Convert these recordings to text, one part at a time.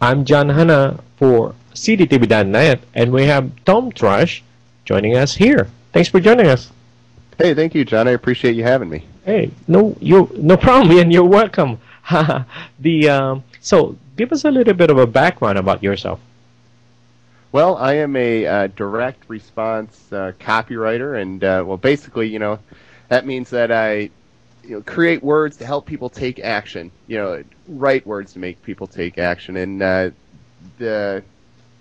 I'm John Hanna for CDTV.net, and we have Tom Thrush joining us here. Thanks for joining us. Hey, thank you, John. I appreciate you having me. Hey, no problem, and you're welcome. So give us a little bit of a background about yourself. Well, I am a direct response copywriter, and basically, that means that I, create words to help people take action. Write words to make people take action. And the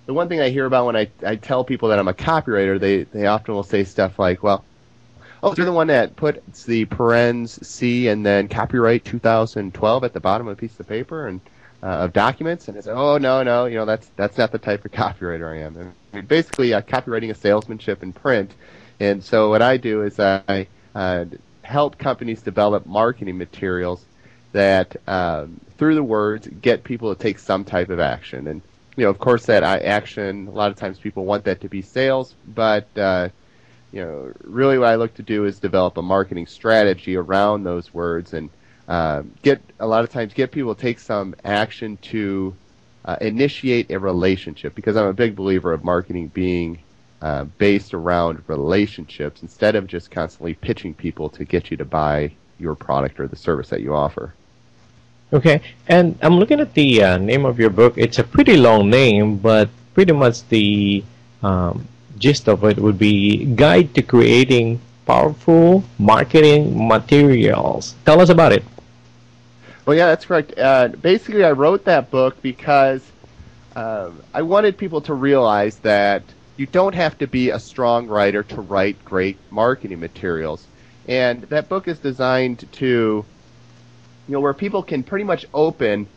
one thing I hear about when I tell people that I'm a copywriter, they often will say stuff like, well, oh, you're the one that puts the parens C and then copyright 2012 at the bottom of a piece of paper and of documents, and it's oh no, that's not the type of copywriter I am. I mean, basically, copywriting is salesmanship in print, and so what I do is I help companies develop marketing materials that through the words get people to take some type of action, and of course that action a lot of times people want that to be sales, but really what I look to do is develop a marketing strategy around those words and get people to take some action to initiate a relationship, because I'm a big believer of marketing being based around relationships instead of just constantly pitching people to get you to buy your product or the service that you offer. Okay, and I'm looking at the name of your book. It's a pretty long name, but pretty much the gist of it would be Guide to Creating Powerful Marketing Materials. Tell us about it. Well, yeah, that's correct. Basically, I wrote that book because I wanted people to realize that you don't have to be a strong writer to write great marketing materials. And that book is designed to, where people can pretty much open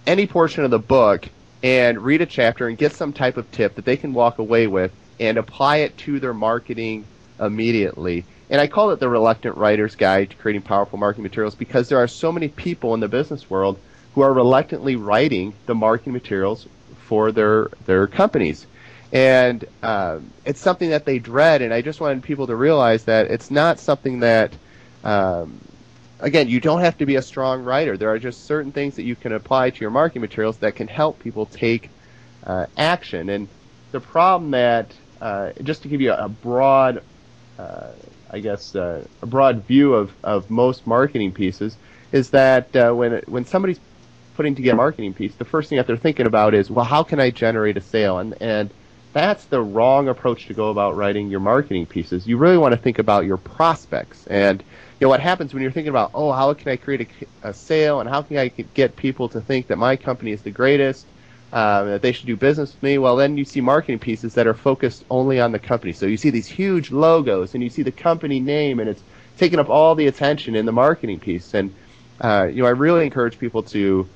any portion of the book and read a chapter and get some type of tip that they can walk away with and apply it to their marketing immediately. And I call it the Reluctant Writer's Guide to Creating Powerful Marketing Materials because there are so many people in the business world who are reluctantly writing the marketing materials for their companies. And it's something that they dread, and I just wanted people to realize that it's not something that, again, you don't have to be a strong writer. There are just certain things that you can apply to your marketing materials that can help people take action. And the problem that, just to give you a broad a broad view of most marketing pieces is that when somebody's putting together a marketing piece, the first thing that they're thinking about is, well, how can I generate a sale? And that's the wrong approach to go about writing your marketing pieces. You really want to think about your prospects. And what happens when you're thinking about, oh, how can I create a sale and how can I get people to think that my company is the greatest, that they should do business with me? Well, then you see marketing pieces that are focused only on the company. So you see these huge logos and you see the company name and it's taking up all the attention in the marketing piece. And I really encourage people to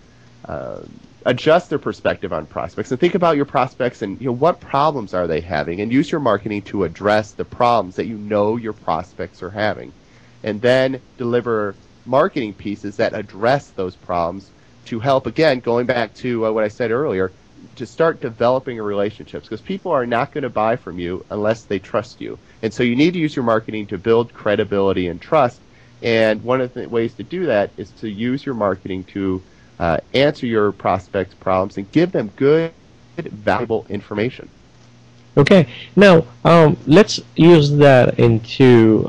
adjust their perspective on prospects and think about your prospects and what problems are they having, and use your marketing to address the problems that your prospects are having, and then deliver marketing pieces that address those problems to help, again, going back to what I said earlier, to start developing relationships, because people are not going to buy from you unless they trust you. And so you need to use your marketing to build credibility and trust, and one of the ways to do that is to use your marketing to answer your prospects' problems and give them good, valuable information. Okay, now let's use that into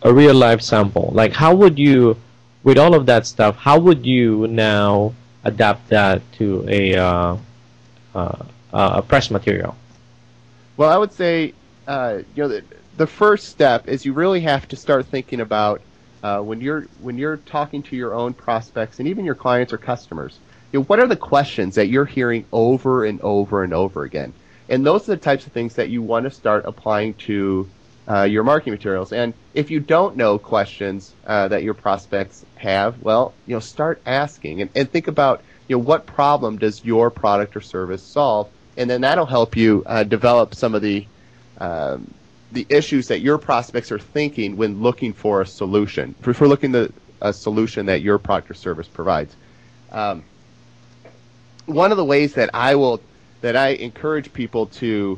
a real life sample. Like, how would you, with all of that stuff, how would you now adapt that to a press material? Well, I would say, the first step is you really have to start thinking about when you're talking to your own prospects and even your clients or customers, what are the questions that you're hearing over and over and over again? And those are the types of things that you want to start applying to your marketing materials. And if you don't know questions that your prospects have, well, start asking and think about, what problem does your product or service solve? And then that'll help you develop some of the issues that your prospects are thinking when looking for a solution, for looking at a solution that your product or service provides. One of the ways that I encourage people to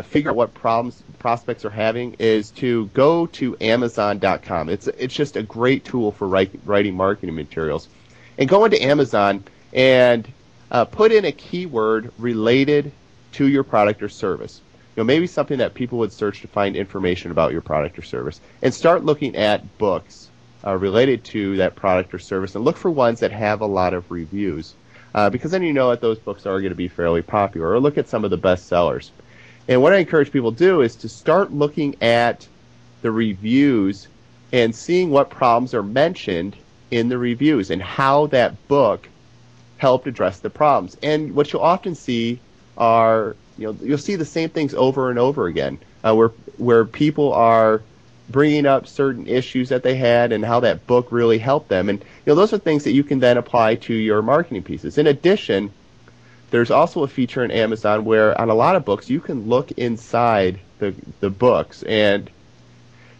figure out what problems prospects are having is to go to Amazon.com. It's just a great tool for writing marketing materials. And go into Amazon and put in a keyword related to your product or service. Maybe something that people would search to find information about your product or service, and start looking at books related to that product or service, and look for ones that have a lot of reviews, because then you know that those books are going to be fairly popular. Or look at some of the best sellers. And what I encourage people to do is to start looking at the reviews and seeing what problems are mentioned in the reviews and how that book helped address the problems. And what you'll often see are, you'll see the same things over and over again, where people are bringing up certain issues that they had and how that book really helped them. And those are things that you can then apply to your marketing pieces. In addition, there's also a feature in Amazon where on a lot of books you can look inside the books, and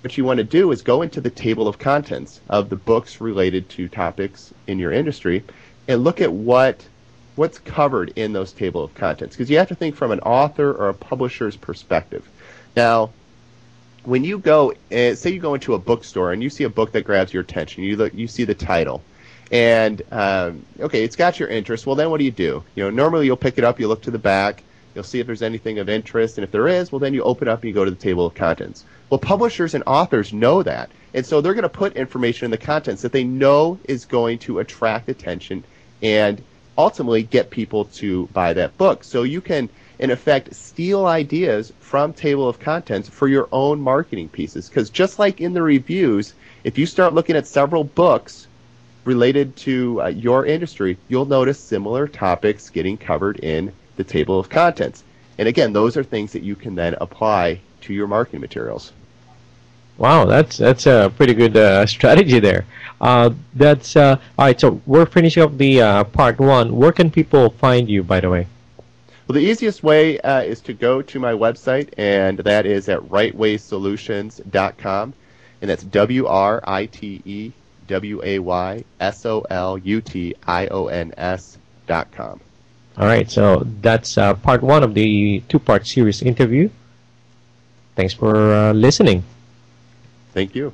what you want to do is go into the table of contents of the books related to topics in your industry and look at what's covered in those table of contents, because you have to think from an author or a publisher's perspective. Now, when you go, say you go into a bookstore and you see a book that grabs your attention, you see the title, and okay, it's got your interest. Well, then what do? Normally you'll pick it up, you look to the back, you'll see if there's anything of interest, and if there is, well, then you open it up and you go to the table of contents. Well, publishers and authors know that, and so they're going to put information in the contents that they know is going to attract attention and ultimately get people to buy that book. So you can, in effect, steal ideas from table of contents for your own marketing pieces, because just like in the reviews, if you start looking at several books related to your industry, you'll notice similar topics getting covered in the table of contents. And again, those are things that you can then apply to your marketing materials. Wow, that's a pretty good strategy there. That's all right. So we're finishing up the part one. Where can people find you, by the way? Well, the easiest way is to go to my website, and that is at rightwaysolutions.com, and that's WRITEWAYSOLUTIONS.com. All right, so that's part one of the two-part series interview. Thanks for listening. Thank you.